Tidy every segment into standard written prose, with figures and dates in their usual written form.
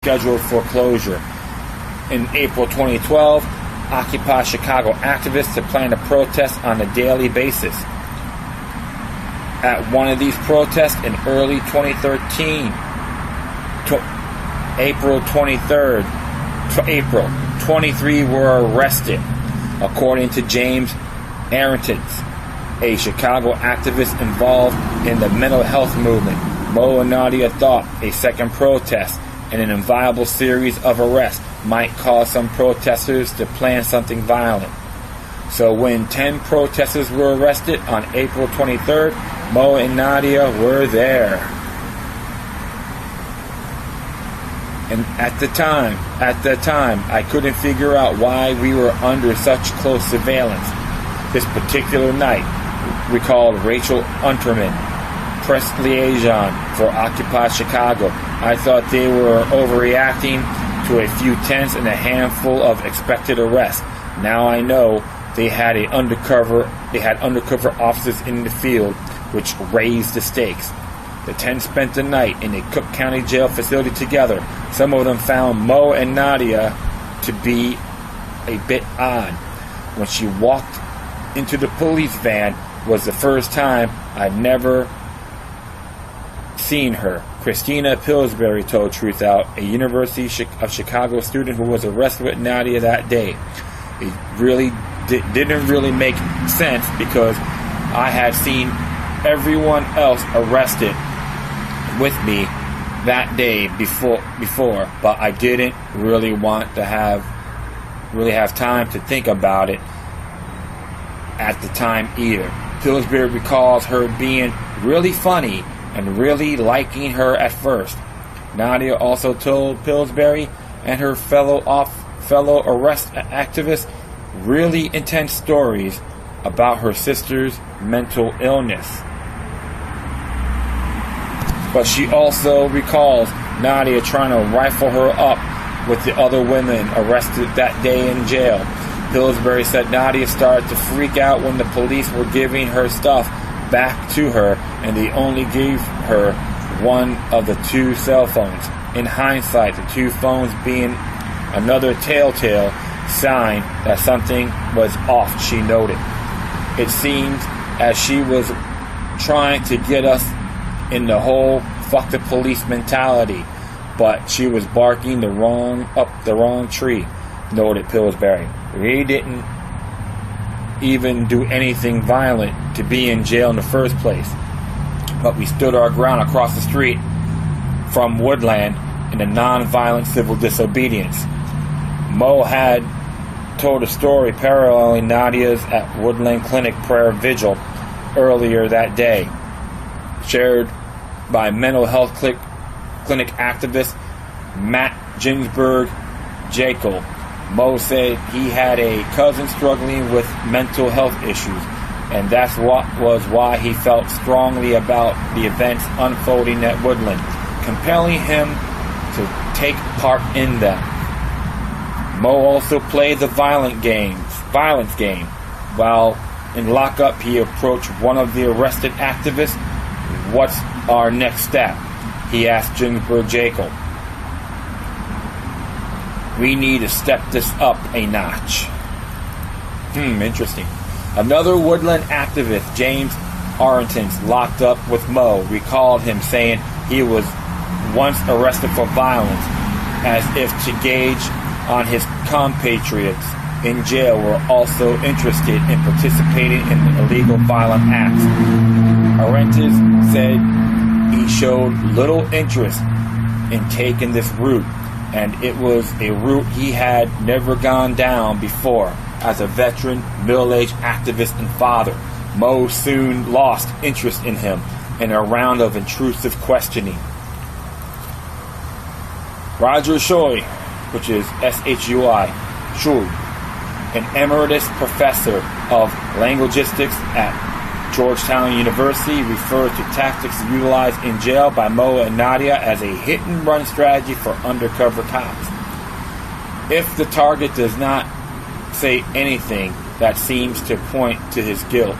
scheduled for closure. In April 2012, Occupy Chicago activists had planned a protest on a daily basis. At one of these protests in early 2013, April 23 were arrested, according to James Arentons, a Chicago activist involved in the mental health movement. Mo and Nadia thought a second protest and an inviolable series of arrests might cause some protesters to plan something violent. So when 10 protesters were arrested on April 23rd, Mo and Nadia were there. And at the time, I couldn't figure out why we were under such close surveillance. This particular night, recalled Rachel Unterman, press liaison for Occupy Chicago. I thought they were overreacting to a few tents and a handful of expected arrests. Now I know they had undercover officers in the field, which raised the stakes. The 10 spent the night in a Cook County jail facility together. Some of them found Mo and Nadia to be a bit odd. When she walked into the police van was the first time I'd never seen her. Christina Pillsbury told Truth Out, a University of Chicago student who was arrested with Nadia that day. It really didn't really make sense because I had seen everyone else arrested with me that day before, but I didn't really want to have time to think about it at the time either. Pillsbury recalls her being really funny and really liking her at first. Nadia also told Pillsbury and her fellow arrest activists really intense stories about her sister's mental illness. But she also recalls Nadia trying to rifle her up with the other women arrested that day in jail. Pillsbury said Nadia started to freak out when the police were giving her stuff back to her, and they only gave her one of the 2 cell phones. In hindsight, the 2 phones being another telltale sign that something was off, she noted. It seemed as she was trying to get us in the whole fuck the police mentality, but she was barking up the wrong tree, noted Pillsbury. We didn't even do anything violent to be in jail in the first place, but we stood our ground across the street from Woodland in a non-violent civil disobedience. Mo had told a story paralleling Nadia's at Woodland Clinic prayer vigil earlier that day, shared by mental health clinic activist Matt Ginsberg Jekyll. Mo said he had a cousin struggling with mental health issues, and that's why he felt strongly about the events unfolding at Woodland, compelling him to take part in them. Mo also played the violence game. While in lockup, he approached one of the arrested activists. "What's our next step?" he asked Ginsberg Jekyll. "We need to step this up a notch." Interesting. Another Woodland activist, James Arentons, locked up with Mo, recalled him saying he was once arrested for violence, as if to gauge on his compatriots in jail were also interested in participating in illegal violent acts. Arentons said he showed little interest in taking this route, and it was a route he had never gone down before. As a veteran, middle-aged activist and father, Mo soon lost interest in him in a round of intrusive questioning. Roger Shoy, which is S-H-U-I, Shoy, an emeritus professor of linguistics at Georgetown University, referred to tactics utilized in jail by Mo and Nadia as a hit-and-run strategy for undercover cops. If the target does not say anything that seems to point to his guilt,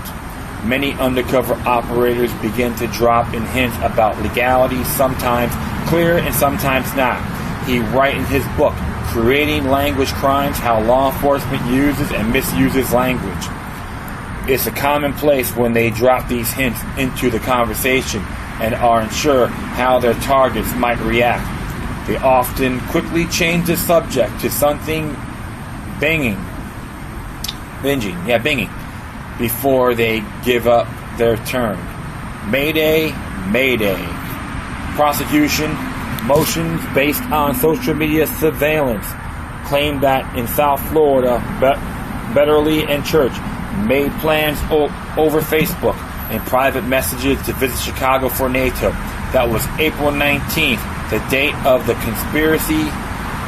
many undercover operators begin to drop in hints about legality, sometimes clear and sometimes not. he write in his book, Creating Language Crimes, How Law Enforcement Uses and Misuses Language. It's a commonplace when they drop these hints into the conversation and are unsure how their targets might react. They often quickly change the subject to something binging, before they give up their turn. Mayday, Mayday. Prosecution motions based on social media surveillance claim that in South Florida, Betterly and Church made plans over Facebook and private messages to visit Chicago for NATO. That was April 19th, the date of the conspiracy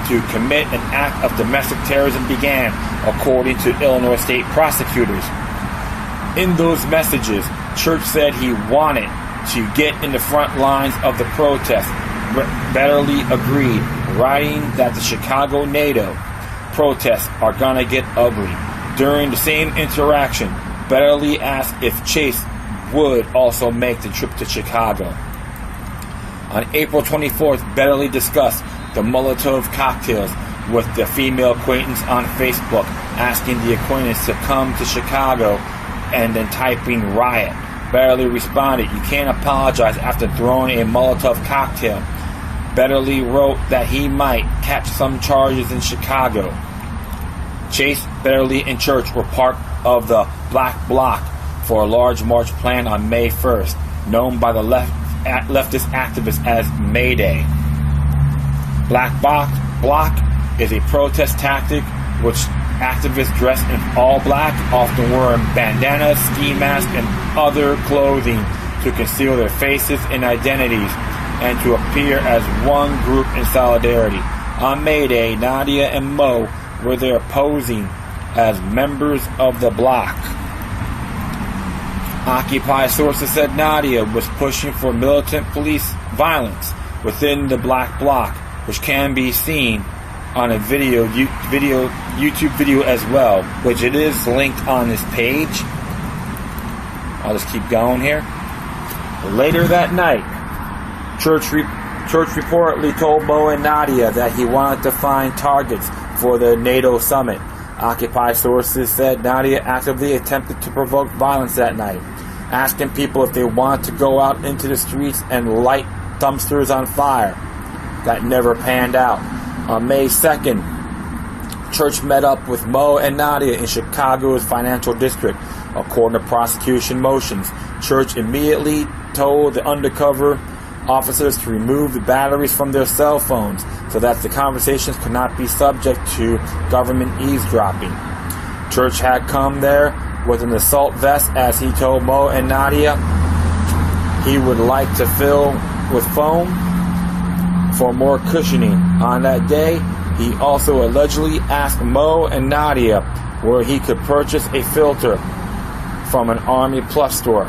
to commit an act of domestic terrorism began, according to Illinois state prosecutors. In those messages, Church said he wanted to get in the front lines of the protest. Betterly agreed, writing that the Chicago NATO protests are gonna get ugly. During the same interaction, Betterly asked if Chase would also make the trip to Chicago. On April 24th, Betterly discussed the Molotov cocktails with the female acquaintance on Facebook, asking the acquaintance to come to Chicago and then typing riot. Betterly responded, "You can't apologize after throwing a Molotov cocktail." Betterly wrote that he might catch some charges in Chicago. Chase, Betterly, and Church were part of the Black Bloc for a large march planned on May 1st, known by the leftist activists as May Day. Black Bloc is a protest tactic which activists dressed in all black, often wearing bandanas, ski masks, and other clothing to conceal their faces and identities and to appear as one group in solidarity. On May Day, Nadia and Mo were there posing as members of the bloc. Occupy sources said Nadia was pushing for militant police violence within the Black Bloc, which can be seen on a YouTube video as well, which it is linked on this page. I'll just keep going here. Later that night, Church reportedly told Mo and Nadia that he wanted to find targets for the NATO summit. Occupy sources said Nadia actively attempted to provoke violence that night, asking people if they wanted to go out into the streets and light dumpsters on fire. That never panned out. On May 2nd, Church met up with Mo and Nadia in Chicago's financial district. According to prosecution motions, Church immediately told the undercover officers to remove the batteries from their cell phones so that the conversations could not be subject to government eavesdropping. Church had come there with an assault vest, as he told Mo and Nadia he would like to fill with foam for more cushioning. On that day, he also allegedly asked Mo and Nadia where he could purchase a filter from an Army Plus store,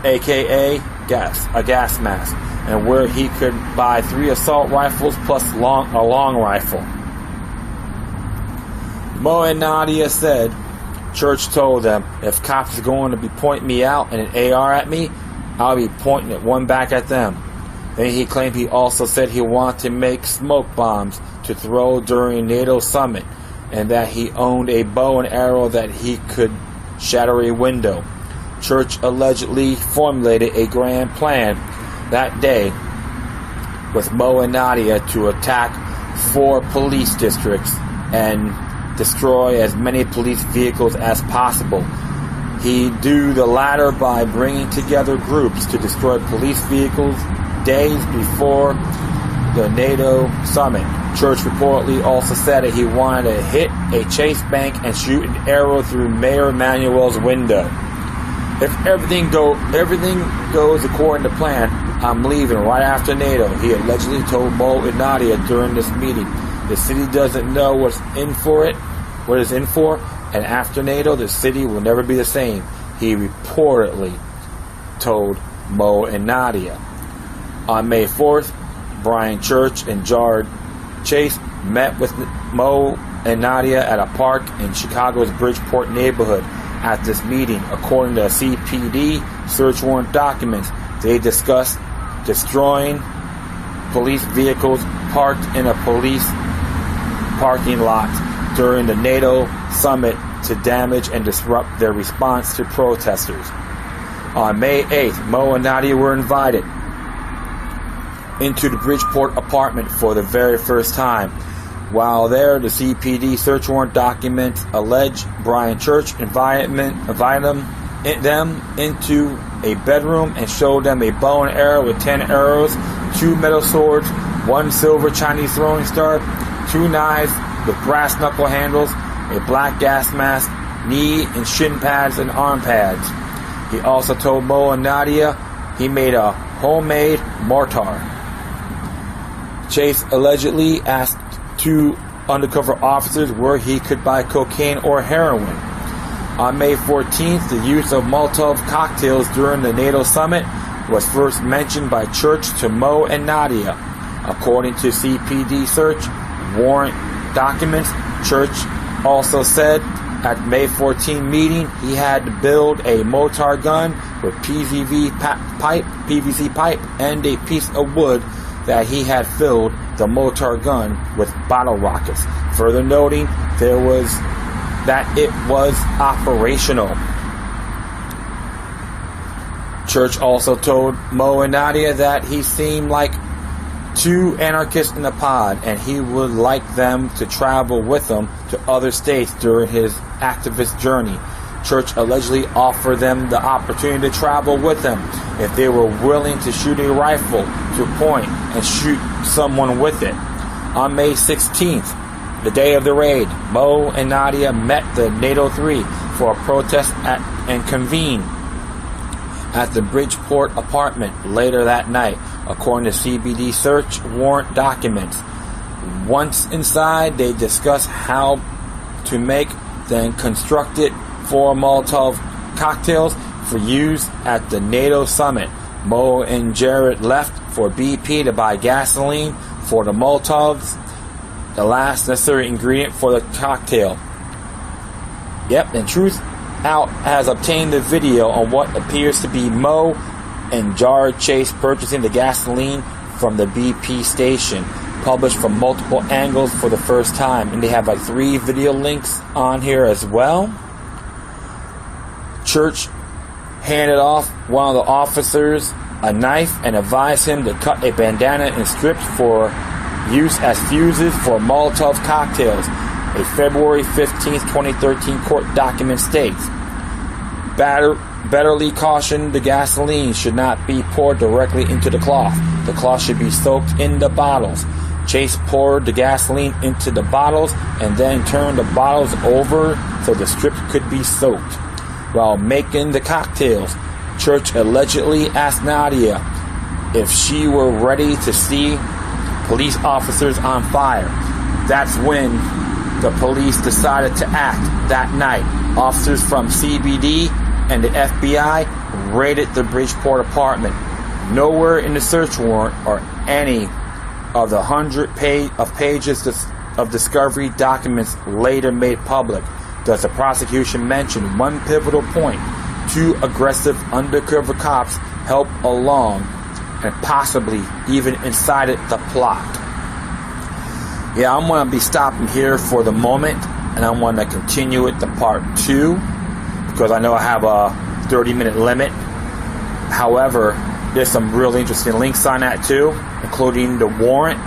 aka a gas mask, and where he could buy 3 assault rifles plus a long rifle. Mo and Nadia said Church told them, "If cops are going to be pointing me out and an AR at me, I'll be pointing it one back at them." Then he claimed he also said he wanted to make smoke bombs to throw during NATO summit, and that he owned a bow and arrow that he could shatter a window. Church allegedly formulated a grand plan that day with Mo and Nadia to attack 4 police districts and destroy as many police vehicles as possible. He'd do the latter by bringing together groups to destroy police vehicles days before the NATO summit. Church reportedly also said that he wanted to hit a Chase bank and shoot an arrow through Mayor Emanuel's window. "If everything goes according to plan, I'm leaving right after NATO," he allegedly told Mo and Nadia during this meeting. "The city doesn't know what it's in for, and after NATO, the city will never be the same," he reportedly told Mo and Nadia. On May 4th, Brian Church and Jared Chase met with Mo and Nadia at a park in Chicago's Bridgeport neighborhood. At this meeting, according to CPD search warrant documents, they discussed destroying police vehicles parked in a police parking lot during the NATO summit to damage and disrupt their response to protesters. On May 8th, Mo and Nadia were invited into the Bridgeport apartment for the very first time. While there, the CPD search warrant documents allege Brian Church invited them into a bedroom and showed them a bow and arrow with 10 arrows, 2 metal swords, 1 silver Chinese throwing star, 2 knives with brass knuckle handles, a black gas mask, knee and shin pads and arm pads. He also told Mo and Nadia he made a homemade mortar. Chase allegedly asked 2 undercover officers where he could buy cocaine or heroin. On May 14th, the use of Molotov cocktails during the NATO summit was first mentioned by Church to Mo and Nadia. According to CPD search warrant documents, Church also said at May 14 meeting he had to build a mortar gun with PVC pipe and a piece of wood that he had filled the mortar gun with bottle rockets, further noting that it was operational. Church also told Mo and Nadia that he seemed like 2 anarchists in a pod and he would like them to travel with him to other states during his activist journey. Church allegedly offered them the opportunity to travel with him if they were willing to shoot a rifle to a point and shoot someone with it. On May 16th, the day of the raid, Mo and Nadia met the NATO 3 for a protest and convened at the Bridgeport apartment later that night, according to CBD search warrant documents. Once inside, they discussed how to make then constructed 4 Molotov cocktails for use at the NATO summit. Mo and Jared left for BP to buy gasoline for the Molotovs, the last necessary ingredient for the cocktail. Yep, and Truth Out has obtained the video on what appears to be Mo and Jared Chase purchasing the gasoline from the BP station, published from multiple angles for the first time, and they have like 3 video links on here as well. Church handed off one of the officers a knife and advised him to cut a bandana in strips for use as fuses for Molotov cocktails. A February 15, 2013 court document states, Betterly cautioned the gasoline should not be poured directly into the cloth. The cloth should be soaked in the bottles. Chase poured the gasoline into the bottles and then turned the bottles over so the strips could be soaked. While making the cocktails, Church allegedly asked Nadia if she were ready to see police officers on fire. That's when the police decided to act that night. Officers from CBD and the FBI raided the Bridgeport apartment. Nowhere in the search warrant or any of the 100 pages of discovery documents later made public does the prosecution mention one pivotal point: 2 aggressive undercover cops helped along and possibly even incited the plot. Yeah, I'm going to be stopping here for the moment, and I'm going to continue it to part 2 because I know I have a 30-minute limit. However, there's some really interesting links on that too, including the warrant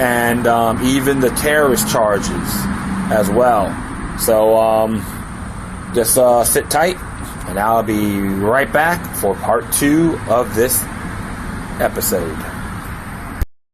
and even the terrorist charges as well. So just sit tight, and I'll be right back for part 2 of this episode.